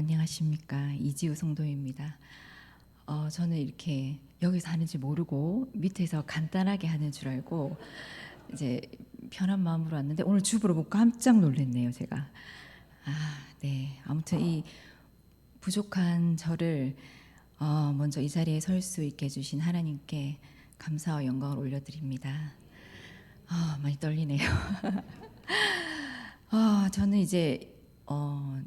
안녕하십니까. 이지우 성도입니다. 저는 이렇게 여기서 하는지 모르고 밑에서 간단하게 하는 줄 알고 이제 편한 마음으로 왔는데 오늘 주부로 보고 깜짝 놀랐네요, 제가. 네. 아무튼 이 부족한 저를 먼저 이 자리에 설 수 있게 해주신 하나님께 감사와 영광을 올려드립니다. 많이 떨리네요. 저는 이제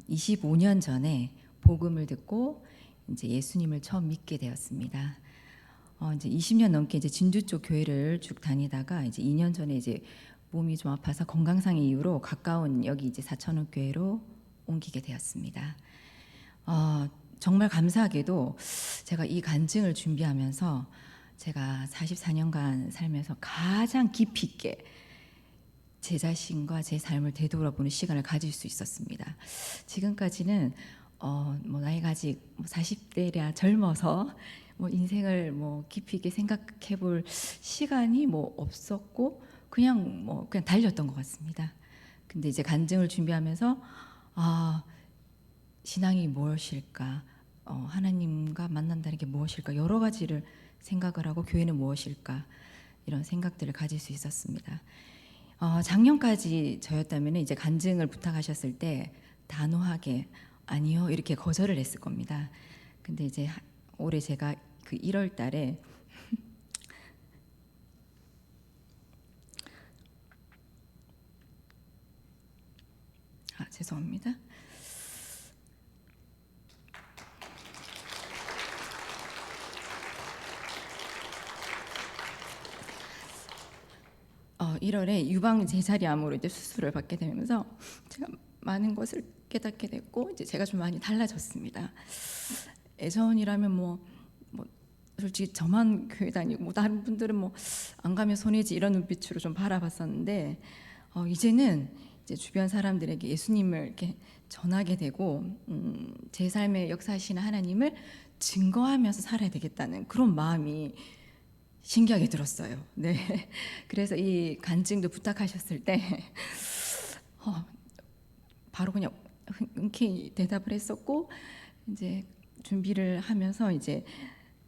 25년 전에 복음을 듣고 이제 예수님을 처음 믿게 되었습니다. 이제 20년 넘게 이제 진주 쪽 교회를 쭉 다니다가 이제 2년 전에 이제 몸이 좀 아파서 건강상의 이유로 가까운 여기 이제 사천읍 교회로 옮기게 되었습니다. 정말 감사하게도 제가 이 간증을 준비하면서 제가 44년간 살면서 가장 깊이 있게 제 자신과 제 삶을 되돌아보는 시간을 가질 수 있었습니다. 지금까지는 뭐 나이가 아직 40대라 젊어서 뭐 인생을 뭐 깊이 있게 생각해 볼 시간이 뭐 없었고 그냥 달렸던 것 같습니다. 근데 이제 간증을 준비하면서 신앙이 무엇일까, 하나님과 만난다는 게 무엇일까, 여러 가지를 생각을 하고 교회는 무엇일까 이런 생각들을 가질 수 있었습니다. 작년까지 저였다면 이제 간증을 부탁하셨을 때 단호하게 아니요 이렇게 거절을 했을 겁니다. 근데 이제 올해 제가 그 1월 달에 죄송합니다. 어, 1월에 유방 제자리암으로 이제 수술을 받게 되면서 제가 많은 것을 깨닫게 됐고 이제 제가 좀 많이 달라졌습니다. 예전이라면 뭐 솔직히 저만 교회 다니고 뭐 다른 분들은 뭐 안 가면 손해지 이런 눈빛으로 좀 바라봤었는데 이제는 이제 주변 사람들에게 예수님을 이렇게 전하게 되고 제 삶에 역사하시는 하나님을 증거하면서 살아야 되겠다는 그런 마음이 신기하게 들었어요. 네. 그래서 이 간증도 부탁하셨을 때 바로 그냥 흔쾌히 대답을 했었고 이제 준비를 하면서 이제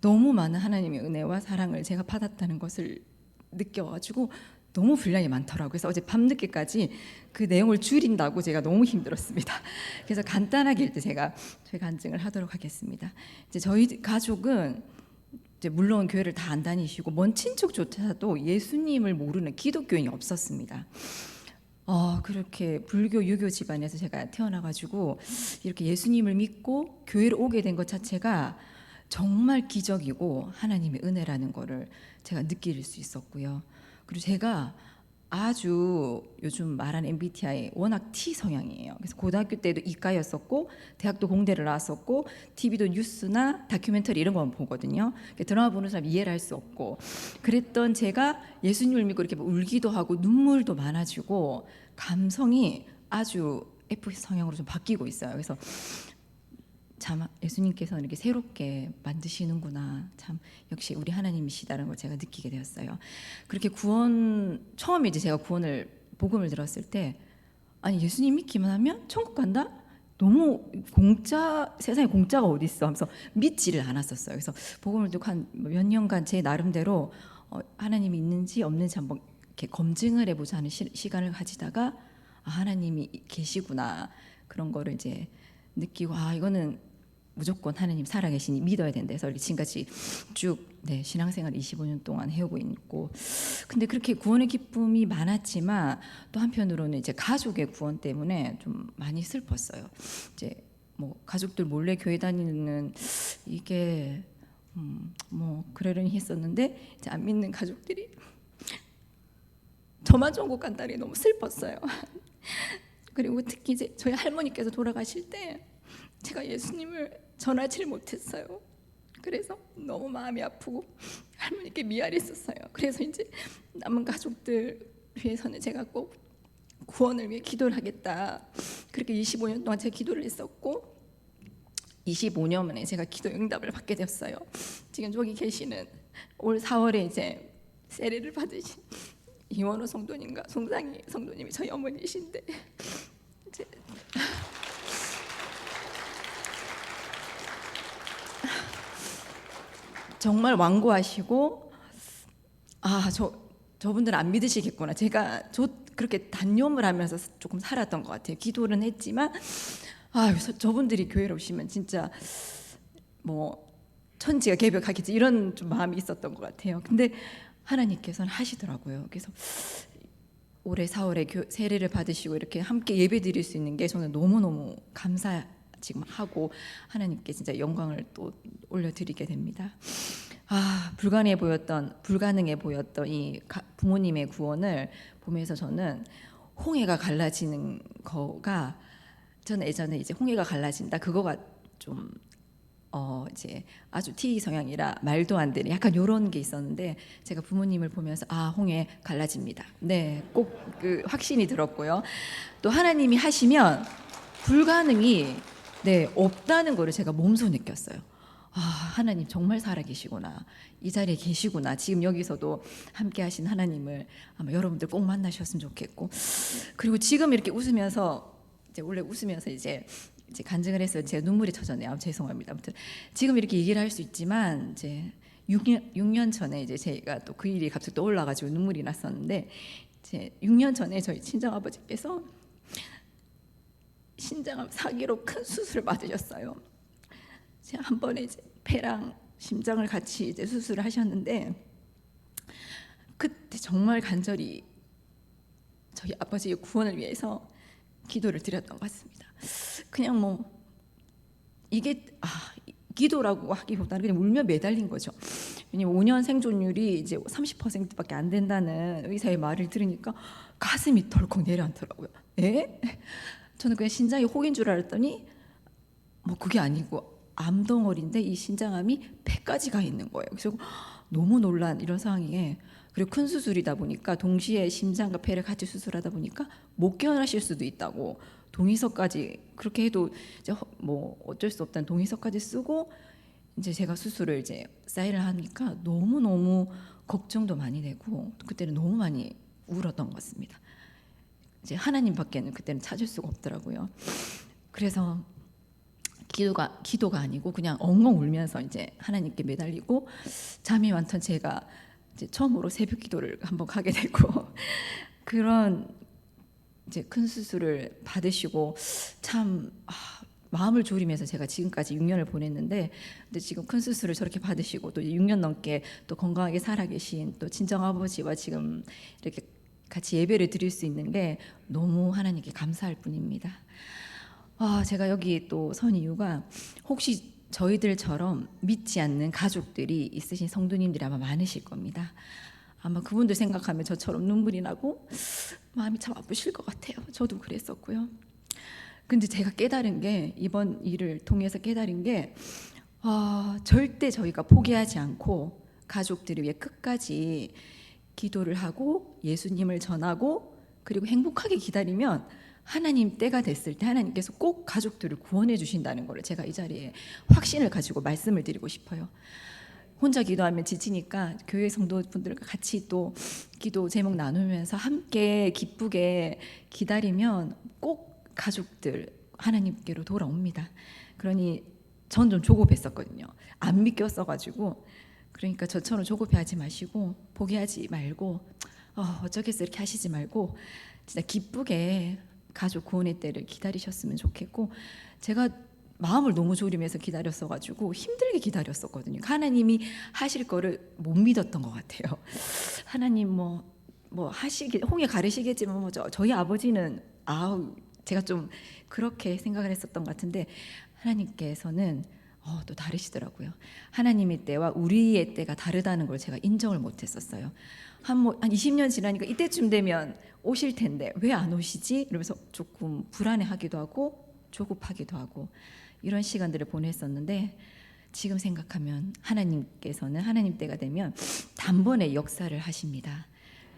너무 많은 하나님의 은혜와 사랑을 제가 받았다는 것을 느껴가지고 너무 분량이 많더라고요. 그래서 어제 밤늦게까지 그 내용을 줄인다고 제가 너무 힘들었습니다. 그래서 간단하게 일단 제가 제 간증을 하도록 하겠습니다. 이제 저희 가족은 이제 물론 교회를 다 안 다니시고 먼 친척조차도 예수님을 모르는 기독교인이 없었습니다. 그렇게 불교 유교 집안에서 제가 태어나가지고 이렇게 예수님을 믿고 교회를 오게 된 것 자체가 정말 기적이고 하나님의 은혜라는 거를 제가 느낄 수 있었고요. 그리고 제가 아주 요즘 말하는 MBTI 워낙 T 성향이에요. 그래서 고등학교 때도 이과였었고 대학도 공대를 나왔었고 TV도 뉴스나 다큐멘터리 이런 거만 보거든요. 드라마 보는 사람 이해를 할 수 없고 그랬던 제가 예수님을 믿고 이렇게 울기도 하고 눈물도 많아지고 감성이 아주 F 성향으로 좀 바뀌고 있어요. 그래서 참 예수님께서는 이렇게 새롭게 만드시는구나. 참 역시 우리 하나님이시다는 걸 제가 느끼게 되었어요. 그렇게 처음에 이제 제가 복음을 들었을 때 아니 예수님 믿기만 하면 천국 간다? 너무 세상에 공짜가 어디 있어 하면서 믿지를 않았었어요. 그래서 복음을 듣고 한 몇 년간 제 나름대로 하나님이 있는지 없는지 한번 이렇게 검증을 해보자 하는 시간을 가지다가 하나님이 계시구나 그런 거를 이제 느끼고 이거는 무조건 하나님 살아계시니 믿어야 된다 해서 지금까지 쭉 신앙생활 25년 동안 해오고 있고 근데 그렇게 구원의 기쁨이 많았지만 또 한편으로는 이제 가족의 구원 때문에 좀 많이 슬펐어요. 이제 뭐 가족들 몰래 교회 다니는 이게 뭐 그러려니 했었는데 이제 안 믿는 가족들이 저만 천국 간다니 너무 슬펐어요. 그리고 특히 이제 저희 할머니께서 돌아가실 때 제가 예수님을 전하지를 못했어요. 그래서 너무 마음이 아프고 할머니께 미안했었어요. 그래서 이제 남은 가족들 위해서는 제가 꼭 구원을 위해 기도를 하겠다. 그렇게 25년 동안 제가 기도를 했었고 25년 만에 제가 기도 응답을 받게 되었어요. 지금 저기 계시는 올 4월에 이제 세례를 받으신 이원호 성도님과 송상희 성도님이 저희 어머니이신데 이제 정말 완고하시고 저분들은 안 믿으시겠구나. 제가 그렇게 단념을 하면서 조금 살았던 것 같아요. 기도는 했지만 저분들이 교회로 오시면 진짜 뭐 천지가 개벽하겠지 이런 좀 마음이 있었던 것 같아요. 근데 하나님께서는 하시더라고요. 그래서 올해 4월에 세례를 받으시고 이렇게 함께 예배 드릴 수 있는 게 저는 너무너무 감사 지금 하고 하나님께 진짜 영광을 또 올려드리게 됩니다. 불가능해 보였던 이 부모님의 구원을 보면서 저는 홍해가 갈라지는 거가, 저는 예전에 이제 홍해가 갈라진다 그거가 좀 이제 아주 T 성향이라 말도 안 되는 약간 요런 게 있었는데, 제가 부모님을 보면서 홍해 갈라집니다. 네, 꼭 그 확신이 들었고요. 또 하나님이 하시면 불가능이 없다는 거를 제가 몸소 느꼈어요. 하나님 정말 살아계시구나, 이 자리에 계시구나. 지금 여기서도 함께 하신 하나님을 아마 여러분들 꼭 만나셨으면 좋겠고, 그리고 지금 이렇게 웃으면서 원래 웃으면서 이제 간증을 해서 제가 눈물이 터졌네요. 죄송합니다. 아무튼 지금 이렇게 얘기를 할 수 있지만 이제 6년 전에 이제 제가 또 그 일이 갑자기 떠올라가지고 눈물이 났었는데, 이제 6년 전에 저희 친정 아버지께서 신장암 4기로 큰 수술을 받으셨어요. 제가 한 번에 이제 폐랑 심장을 같이 이제 수술을 하셨는데, 그때 정말 간절히 저희 아버지의 구원을 위해서 기도를 드렸던 것 같습니다. 그냥 뭐 이게 기도라고 하기보다는 그냥 울며 매달린 거죠. 왜냐면 5년 생존율이 이제 30%밖에 안 된다는 의사의 말을 들으니까 가슴이 덜컥 내려앉더라고요. 저는 그냥 신장이 혹인 줄 알았더니 뭐 그게 아니고 암덩어리인데 이 신장암이 폐까지 가 있는 거예요. 그래서 너무 놀란 이런 상황에, 그리고 큰 수술이다 보니까 동시에 심장과 폐를 같이 수술하다 보니까 못 깨어나실 수도 있다고 동의서까지, 그렇게 해도 이제 뭐 어쩔 수 없다는 동의서까지 쓰고 이제 제가 수술을 이제 사인을 하니까 너무 걱정도 많이 되고 그때는 너무 많이 울었던 것 같습니다. 이제 하나님밖에는 그때는 찾을 수가 없더라고요. 그래서 기도가 아니고 그냥 엉엉 울면서 이제 하나님께 매달리고, 잠이 많던 제가 이제 처음으로 새벽 기도를 한번 가게 되고 그런 이제 큰 수술을 받으시고 참 마음을 졸이면서 제가 지금까지 6년을 보냈는데, 근데 지금 큰 수술을 저렇게 받으시고 또 6년 넘게 또 건강하게 살아계신 또 친정 아버지와 지금 이렇게 같이 예배를 드릴 수 있는 게 너무 하나님께 감사할 뿐입니다. 제가 여기 또 선 이유가, 혹시 저희들처럼 믿지 않는 가족들이 있으신 성도님들이 아마 많으실 겁니다. 아마 그분들 생각하면 저처럼 눈물이 나고 마음이 참 아프실 것 같아요. 저도 그랬었고요. 근데 제가 깨달은 게, 이번 일을 통해서 깨달은 게, 절대 저희가 포기하지 않고 가족들을 위해 끝까지 기도를 하고 예수님을 전하고 그리고 행복하게 기다리면 하나님 때가 됐을 때 하나님께서 꼭 가족들을 구원해 주신다는 걸 제가 이 자리에 확신을 가지고 말씀을 드리고 싶어요. 혼자 기도하면 지치니까 교회 성도분들과 같이 또 기도 제목 나누면서 함께 기쁘게 기다리면 꼭 가족들 하나님께로 돌아옵니다. 그러니 전 좀 조급했었거든요. 안 믿겼어가지고. 그러니까 저처럼 조급해하지 마시고 포기하지 말고 어쩌겠어 이렇게 하시지 말고 진짜 기쁘게 가족 구원의 때를 기다리셨으면 좋겠고, 제가 마음을 너무 졸이면서 기다렸어가지고 힘들게 기다렸었거든요. 하나님이 하실 거를 못 믿었던 것 같아요. 하나님 뭐 홍해 가르시겠지만 저희 아버지는 제가 좀 그렇게 생각을 했었던 것 같은데, 하나님께서는 또 다르시더라고요. 하나님의 때와 우리의 때가 다르다는 걸 제가 인정을 못했었어요. 한 20년 지나니까 이때쯤 되면 오실 텐데 왜 안 오시지? 이러면서 조금 불안해하기도 하고 조급하기도 하고 이런 시간들을 보냈었는데, 지금 생각하면 하나님께서는 하나님 때가 되면 단번에 역사를 하십니다.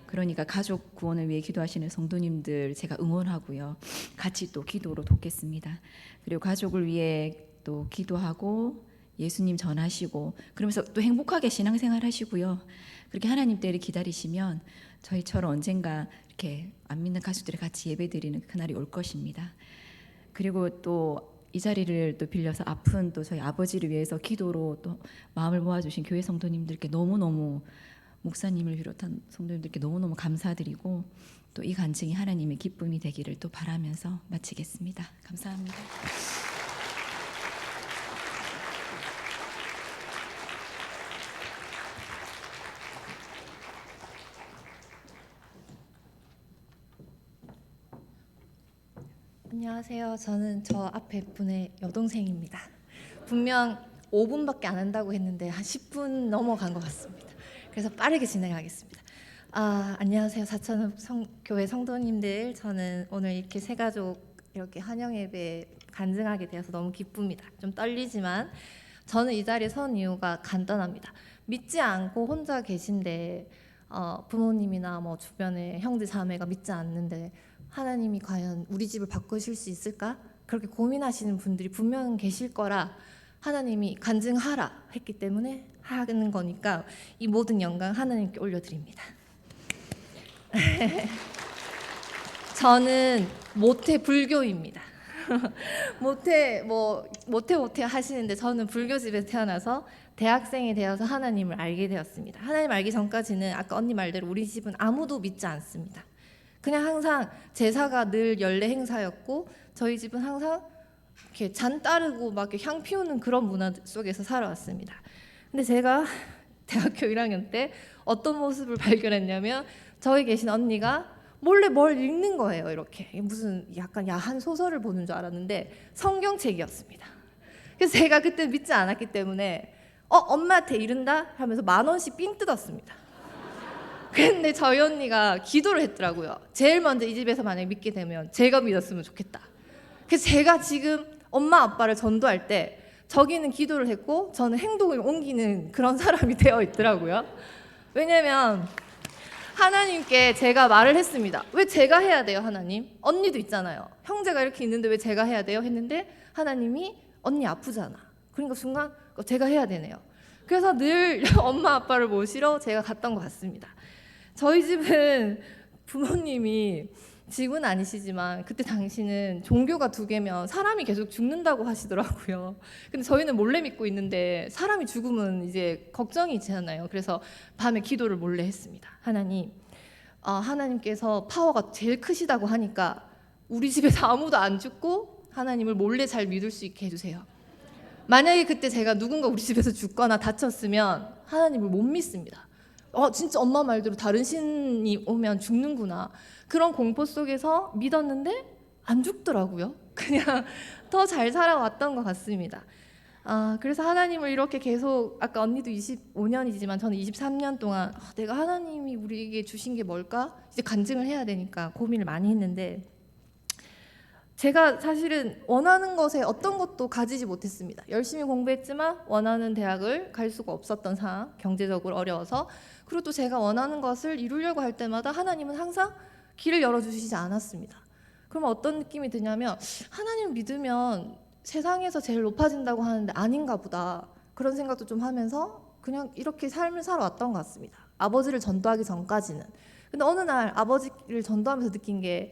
그러니까 가족 구원을 위해 기도하시는 성도님들 제가 응원하고요. 같이 또 기도로 돕겠습니다. 그리고 가족을 위해 또 기도하고 예수님 전하시고 그러면서 또 행복하게 신앙생활 하시고요. 그렇게 하나님 때를 기다리시면 저희처럼 언젠가 이렇게 안 믿는 가족들이 같이 예배드리는 그날이 올 것입니다. 그리고 또 이 자리를 또 빌려서 아픈 또 저희 아버지를 위해서 기도로 또 마음을 모아주신 교회 성도님들께 너무너무, 목사님을 비롯한 성도님들께 너무너무 감사드리고, 또 이 간증이 하나님의 기쁨이 되기를 또 바라면서 마치겠습니다. 감사합니다. 안녕하세요. 저는 저 앞에 분의 여동생입니다. 분명 5분밖에 안 한다고 했는데 한 10분 넘어간 것 같습니다. 그래서 빠르게 진행하겠습니다. 안녕하세요. 사천교회 성도님들. 저는 오늘 이렇게 세 가족 이렇게 환영 예배 간증하게 되어서 너무 기쁩니다. 좀 떨리지만 저는 이 자리에 선 이유가 간단합니다. 믿지 않고 혼자 계신데 부모님이나 뭐 주변에 형제 자매가 믿지 않는데 하나님이 과연 우리 집을 바꾸실 수 있을까? 그렇게 고민하시는 분들이 분명 계실 거라 하나님이 간증하라 했기 때문에 하는 거니까 이 모든 영광 하나님께 올려드립니다. 저는 모태 불교입니다. 모태 하시는데 저는 불교 집에서 태어나서 대학생이 되어서 하나님을 알게 되었습니다. 하나님 알기 전까지는 아까 언니 말대로 우리 집은 아무도 믿지 않습니다. 그냥 항상 제사가 늘 연례 행사였고 저희 집은 항상 이렇게 잔 따르고 막 이렇게 향 피우는 그런 문화 속에서 살아왔습니다. 근데 제가 대학교 1학년 때 어떤 모습을 발견했냐면 저희 계신 언니가 몰래 뭘 읽는 거예요. 이렇게 무슨 약간 야한 소설을 보는 줄 알았는데 성경책이었습니다. 그래서 제가 그때 믿지 않았기 때문에 엄마한테 이른다 하면서 10,000원씩 삥 뜯었습니다. 근데 저희 언니가 기도를 했더라고요. 제일 먼저 이 집에서 만약에 믿게 되면 제가 믿었으면 좋겠다. 그래서 제가 지금 엄마 아빠를 전도할 때 저기는 기도를 했고 저는 행동을 옮기는 그런 사람이 되어 있더라고요. 왜냐면 하나님께 제가 말을 했습니다. 왜 제가 해야 돼요, 하나님? 언니도 있잖아요. 형제가 이렇게 있는데 왜 제가 해야 돼요? 했는데 하나님이 언니 아프잖아. 그러니까 순간 제가 해야 되네요. 그래서 늘 엄마 아빠를 모시러 제가 갔던 것 같습니다. 저희 집은 부모님이 지금은 아니시지만 그때 당시는 종교가 2개면 사람이 계속 죽는다고 하시더라고요. 근데 저희는 몰래 믿고 있는데 사람이 죽으면 이제 걱정이 있잖아요. 그래서 밤에 기도를 몰래 했습니다. 하나님, 하나님께서 파워가 제일 크시다고 하니까 우리 집에서 아무도 안 죽고 하나님을 몰래 잘 믿을 수 있게 해주세요. 만약에 그때 제가 누군가 우리 집에서 죽거나 다쳤으면 하나님을 못 믿습니다. 진짜 엄마 말대로 다른 신이 오면 죽는구나. 그런 공포 속에서 믿었는데 안 죽더라고요. 그냥 더 잘 살아왔던 것 같습니다. 그래서 하나님을 이렇게 계속 아까 언니도 25년이지만 저는 23년 동안 내가 하나님이 우리에게 주신 게 뭘까? 이제 간증을 해야 되니까 고민을 많이 했는데 제가 사실은 원하는 것에 어떤 것도 가지지 못했습니다. 열심히 공부했지만 원하는 대학을 갈 수가 없었던 상황, 경제적으로 어려워서. 그리고 또 제가 원하는 것을 이루려고 할 때마다 하나님은 항상 길을 열어주시지 않았습니다. 그러면 어떤 느낌이 드냐면 하나님 믿으면 세상에서 제일 높아진다고 하는데 아닌가 보다, 그런 생각도 좀 하면서 그냥 이렇게 삶을 살아왔던 것 같습니다. 아버지를 전도하기 전까지는. 근데 어느 날 아버지를 전도하면서 느낀 게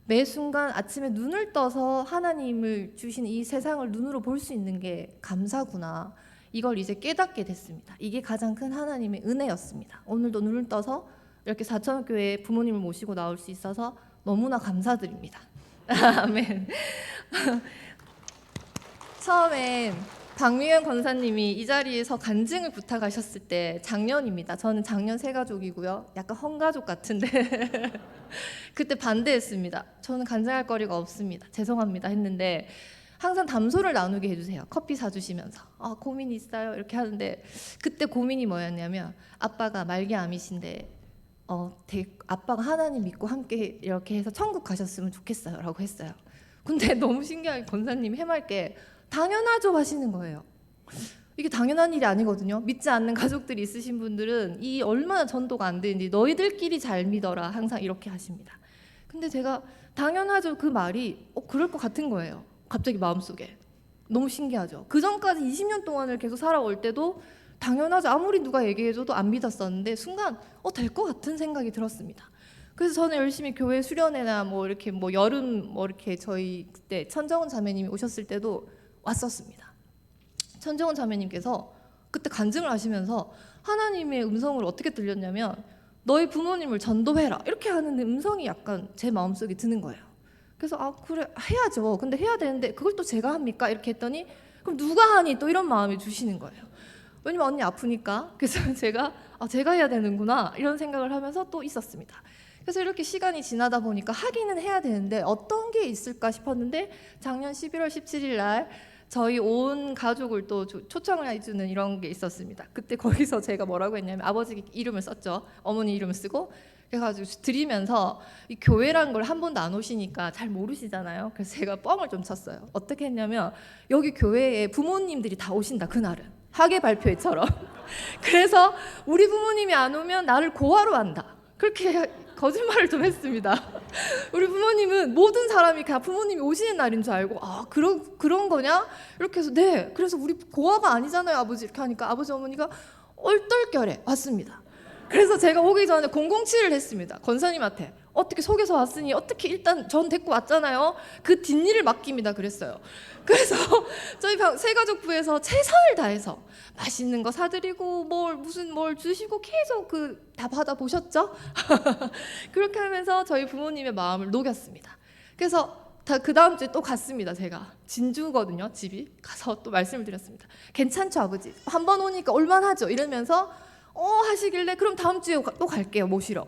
매 순간 아침에 눈을 떠서 하나님을 주신 이 세상을 눈으로 볼 수 있는 게 감사구나. 이걸 이제 깨닫게 됐습니다. 이게 가장 큰 하나님의 은혜였습니다. 오늘도 눈을 떠서 이렇게 사천교회에 부모님을 모시고 나올 수 있어서 너무나 감사드립니다. 아멘. 처음에 박미연 권사님이 이 자리에서 간증을 부탁하셨을 때 작년입니다. 저는 작년 새가족이고요. 약간 헝가족 같은데 그때 반대했습니다. 저는 간증할 거리가 없습니다. 죄송합니다 했는데 항상 담소를 나누게 해주세요. 커피 사주시면서 고민이 있어요 이렇게 하는데 그때 고민이 뭐였냐면 아빠가 말기암이신데 아빠가 하나님 믿고 함께 이렇게 해서 천국 가셨으면 좋겠어요 라고 했어요. 근데 너무 신기하게 권사님이 해맑게 당연하죠 하시는 거예요. 이게 당연한 일이 아니거든요. 믿지 않는 가족들이 있으신 분들은 이 얼마나 전도가 안 되는지 너희들끼리 잘 믿어라 항상 이렇게 하십니다. 근데 제가 당연하죠 그 말이 그럴 것 같은 거예요. 갑자기 마음속에. 너무 신기하죠. 그 전까지 20년 동안을 계속 살아올 때도 당연하죠 아무리 누가 얘기해줘도 안 믿었었는데 순간 될 것 같은 생각이 들었습니다. 그래서 저는 열심히 교회 수련회나 뭐 이렇게 뭐 여름 뭐 이렇게 저희 그때 천정훈 자매님이 오셨을 때도 왔었습니다. 천정훈 자매님께서 그때 간증을 하시면서 하나님의 음성을 어떻게 들렸냐면 너희 부모님을 전도해라 이렇게 하는 음성이 약간 제 마음속에 드는 거예요. 그래서 아 그래 해야죠. 근데 해야 되는데 그걸 또 제가 합니까? 이렇게 했더니 그럼 누가 하니? 또 이런 마음이 주시는 거예요. 왜냐면 언니 아프니까. 그래서 제가 제가 해야 되는구나 이런 생각을 하면서 또 있었습니다. 그래서 이렇게 시간이 지나다 보니까 하기는 해야 되는데 어떤 게 있을까 싶었는데 작년 11월 17일 날 저희 온 가족을 또 초청을 해주는 이런 게 있었습니다. 그때 거기서 제가 뭐라고 했냐면 아버지 이름을 썼죠. 어머니 이름을 쓰고 그래가지고 드리면서 이 교회라는 걸 한 번도 안 오시니까 잘 모르시잖아요. 그래서 제가 뻥을 좀 쳤어요. 어떻게 했냐면 여기 교회에 부모님들이 다 오신다 그날은 학예 발표회처럼. 그래서 우리 부모님이 안 오면 나를 고아로 한다. 그렇게 거짓말을 좀 했습니다. 우리 부모님은 모든 사람이 그냥 부모님이 오시는 날인 줄 알고 그런 거냐? 이렇게 해서 네. 그래서 우리 고아가 아니잖아요 아버지 이렇게 하니까 아버지 어머니가 얼떨결에 왔습니다. 그래서 제가 오기 전에 007을 했습니다. 권사님한테 어떻게 속에서 왔으니 어떻게 일단 전 데리고 왔잖아요. 그 뒷일을 맡깁니다 그랬어요. 그래서 저희 새가족부에서 최선을 다해서 맛있는 거 사드리고 뭘 주시고 계속 다 받아보셨죠? 그렇게 하면서 저희 부모님의 마음을 녹였습니다. 그래서 그 다음 주에 또 갔습니다. 제가 진주거든요 집이. 가서 또 말씀을 드렸습니다. 괜찮죠 아버지? 한 번 오니까 올만하죠? 이러면서 하시길래 그럼 다음 주에 또 갈게요 모시러.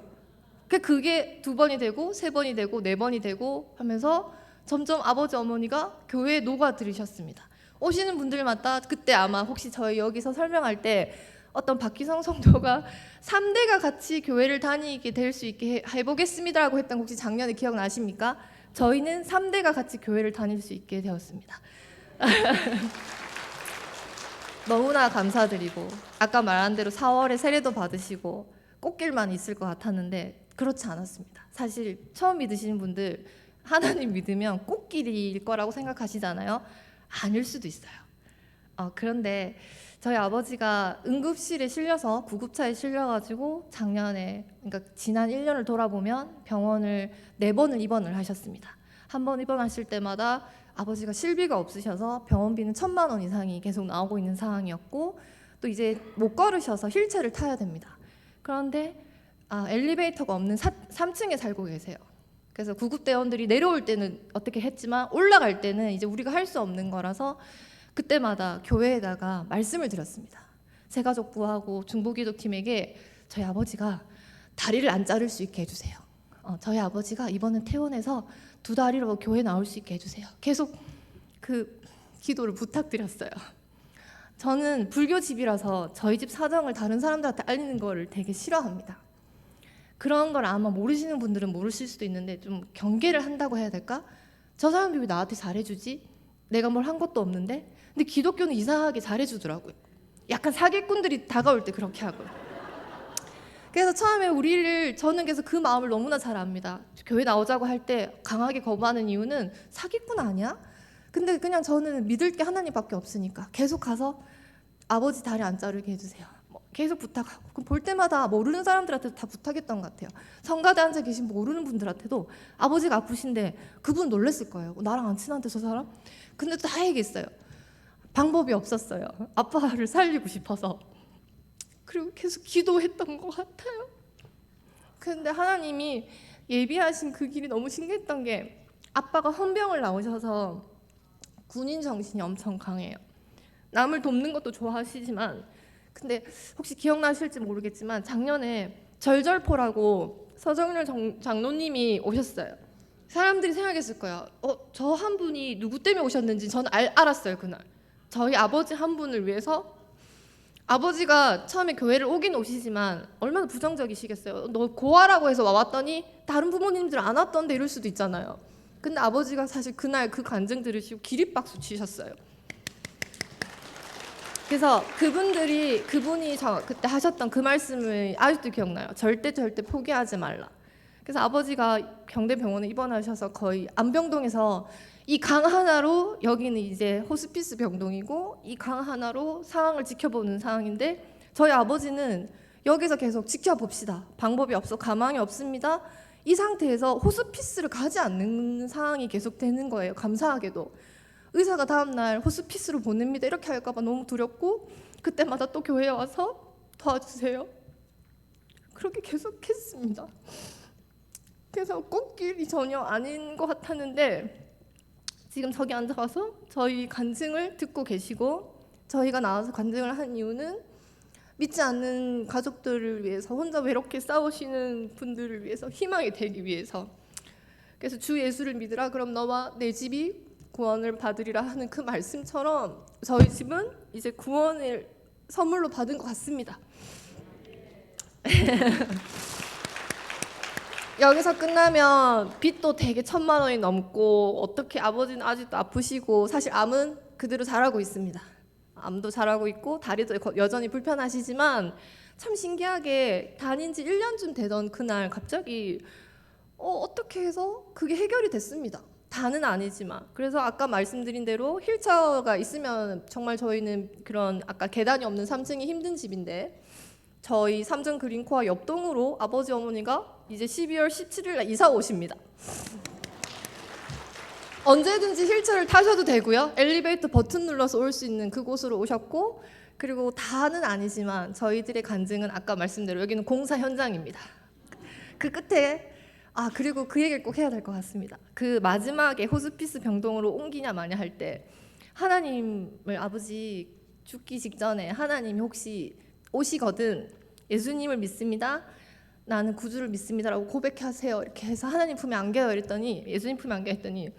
그게 2번이 되고 3번이 되고 4번이 되고 하면서 점점 아버지 어머니가 교회에 녹아들으셨습니다. 오시는 분들마다 그때 아마 혹시 저희 여기서 설명할 때 어떤 박기성 성도가 3대가 같이 교회를 다니게 될 수 있게 해보겠습니다라고 했던 거 혹시 작년에 기억나십니까? 저희는 3대가 같이 교회를 다닐 수 있게 되었습니다. 너무나 감사드리고 아까 말한 대로 4월에 세례도 받으시고 꽃길만 있을 것 같았는데 그렇지 않았습니다. 사실 처음 믿으시는 분들 하나님 믿으면 꽃길일 거라고 생각하시잖아요. 아닐 수도 있어요. 그런데 저희 아버지가 응급실에 실려서 구급차에 실려가지고 작년에 그러니까 지난 1년을 돌아보면 병원을 4번을 입원을 하셨습니다. 한 번 입원하실 때마다 아버지가 실비가 없으셔서 병원비는 1,000만 원 이상이 계속 나오고 있는 상황이었고 또 이제 못 걸으셔서 휠체어를 타야 됩니다. 그런데 엘리베이터가 없는 3층에 살고 계세요. 그래서 구급대원들이 내려올 때는 어떻게 했지만 올라갈 때는 이제 우리가 할 수 없는 거라서 그때마다 교회에다가 말씀을 드렸습니다. 새가족부하고 중보기도팀에게 저희 아버지가 다리를 안 자를 수 있게 해주세요. 저희 아버지가 이번에 퇴원해서 2다리로 교회 나올 수 있게 해주세요. 계속 그 기도를 부탁드렸어요. 저는 불교 집이라서 저희 집 사정을 다른 사람들한테 알리는 거를 되게 싫어합니다. 그런 걸 아마 모르시는 분들은 모르실 수도 있는데 좀 경계를 한다고 해야 될까? 저 사람들이 왜 나한테 잘해주지? 내가 뭘 한 것도 없는데? 근데 기독교는 이상하게 잘해주더라고요. 약간 사기꾼들이 다가올 때 그렇게 하고요. 그래서 처음에 저는 그래서 그 마음을 너무나 잘 압니다. 교회 나오자고 할 때 강하게 거부하는 이유는 사기꾼 아니야? 근데 그냥 저는 믿을 게 하나님밖에 없으니까 계속 가서 아버지 다리 안 자르게 해주세요. 계속 부탁하고 그럼 볼 때마다 모르는 사람들한테 다 부탁했던 것 같아요. 성가대 앉아 계신 모르는 분들한테도 아버지가 아프신데 그분 놀랬을 거예요. 나랑 안 친한데 저 사람? 근데 또 다 얘기했어요. 방법이 없었어요. 아빠를 살리고 싶어서. 그리고 계속 기도했던 것 같아요. 근데 하나님이 예비하신 그 길이 너무 신기했던 게 아빠가 헌병을 나오셔서 군인 정신이 엄청 강해요. 남을 돕는 것도 좋아하시지만 근데 혹시 기억나실지 모르겠지만 작년에 절절포라고 서정렬 장로님이 오셨어요. 사람들이 생각했을 거예요. 저 한 분이 누구 때문에 오셨는지 저는 알았어요. 그날 저희 아버지 한 분을 위해서 아버지가 처음에 교회를 오긴 오시지만 얼마나 부정적이시겠어요. 너 고아라고 해서 왔더니 다른 부모님들 안 왔던데 이럴 수도 있잖아요. 근데 아버지가 사실 그날 그 간증 들으시고 기립박수 치셨어요. 그래서 그분이 그때 하셨던 그 말씀을 아직도 기억나요. 절대 포기하지 말라. 그래서 아버지가 경대병원에 입원하셔서 거의 안병동에서 이 강 하나로 여기는 이제 호스피스 병동이고 이 강 하나로 상황을 지켜보는 상황인데 저희 아버지는 여기서 계속 지켜봅시다. 방법이 없어 가망이 없습니다. 이 상태에서 호스피스를 가지 않는 상황이 계속되는 거예요. 감사하게도 의사가 다음날 호스피스로 보냅니다 이렇게 할까 봐 너무 두렵고 그때마다 또 교회에 와서 도와주세요 그렇게 계속했습니다. 그래서 꽃길이 전혀 아닌 것 같았는데 지금 저기 앉아서 저희 간증을 듣고 계시고 저희가 나와서 간증을 한 이유는 믿지 않는 가족들을 위해서 혼자 외롭게 싸우시는 분들을 위해서 희망이 되기 위해서 그래서 주 예수를 믿으라 그럼 너와 내 집이 구원을 받으리라 하는 그 말씀처럼 저희 집은 이제 구원을 선물로 받은 것 같습니다. 여기서 끝나면 빚도 되게 1,000만 원이 넘고 어떻게 아버지는 아직도 아프시고 사실 암은 그대로 잘하고 있습니다. 암도 잘하고 있고 다리도 여전히 불편하시지만 참 신기하게 다닌 지 1년쯤 되던 그날 갑자기 어떻게 해서 그게 해결이 됐습니다. 다는 아니지만 그래서 아까 말씀드린 대로 휠체어가 있으면 정말 저희는 그런 아까 계단이 없는 3층이 힘든 집인데 저희 삼성 그린코아 옆동으로 아버지 어머니가 이제 12월 17일 날 이사 오십니다. 언제든지 휠체어를 타셔도 되고요. 엘리베이터 버튼 눌러서 올 수 있는 그곳으로 오셨고 그리고 다는 아니지만 저희들의 간증은 아까 말씀대로 여기는 공사 현장입니다. 그 끝에 그리고 그 얘기를 꼭 해야 될 것 같습니다. 그 마지막에 호스피스 병동으로 옮기냐 마냐 할 때 하나님을 아버지 죽기 직전에 하나님이 혹시 오시거든 예수님을 믿습니다. 나는 구주를 믿습니다라고 고백하세요. 이렇게 해서 하나님 품에 안겨요. 이랬더니 예수님 품에 안겨 했더니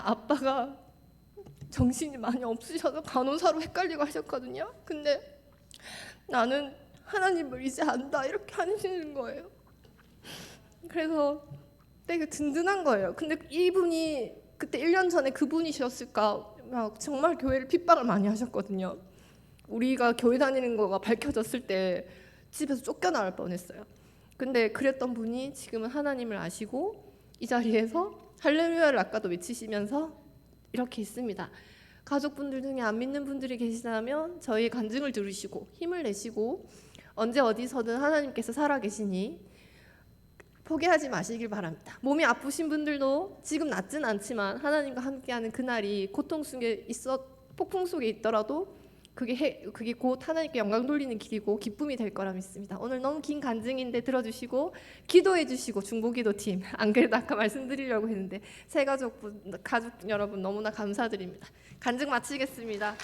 아빠가 정신이 많이 없으셔서 간호사로 헷갈리고 하셨거든요. 근데 나는 하나님을 이제 안다 이렇게 하시는 거예요. 그래서 되게 든든한 거예요. 근데 이분이 그때 1년 전에 그분이셨을까 막 정말 교회를 핍박을 많이 하셨거든요. 우리가 교회 다니는 거가 밝혀졌을 때 집에서 쫓겨나갈 뻔했어요. 근데 그랬던 분이 지금은 하나님을 아시고 이 자리에서 할렐루야를 아까도 외치시면서 이렇게 있습니다. 가족분들 중에 안 믿는 분들이 계시다면 저희 간증을 들으시고 힘을 내시고 언제 어디서든 하나님께서 살아계시니 포기하지 마시길 바랍니다. 몸이 아프신 분들도 지금 낫진 않지만 하나님과 함께하는 그날이 고통 속에 폭풍 속에 있더라도 그게 곧 하나님께 영광 돌리는 길이고 기쁨이 될 거라 믿습니다. 오늘 너무 긴 간증인데 들어주시고 기도해 주시고 중보기도팀 안 그래도 아까 말씀드리려고 했는데 새 가족 여러분 너무나 감사드립니다. 간증 마치겠습니다.